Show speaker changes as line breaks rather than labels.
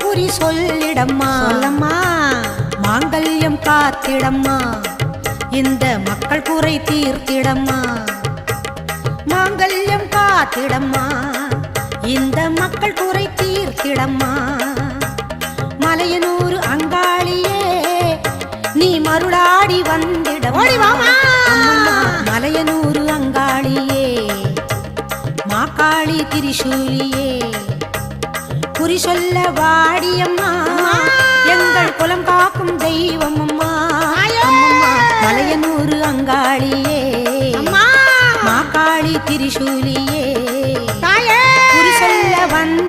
குறி சொல்லிடம்மா,
சொல்லம்மா.
மாங்கல்யம் காத்திடம்மா, இந்த மக்கள் குறை தீர்த்திடம்மா. மாங்கல்யம் காத்திடம்மா, இந்த மக்கள் குறை தீர்த்திடம்மா. மலையனூர் அங்காளியே நீ மருளாடி வந்திடம்மா. மலையனூர் அங்காளியே மாக்காளி திரிசூலியே குறி சொல்ல வாடியம்மா, எங்கள் குலம் காக்கும் தெய்வம் அம்மா. அம்மம்மா மலையனூர் அங்காளியே மாக்காளி திரிசூலியே குறி சொல்ல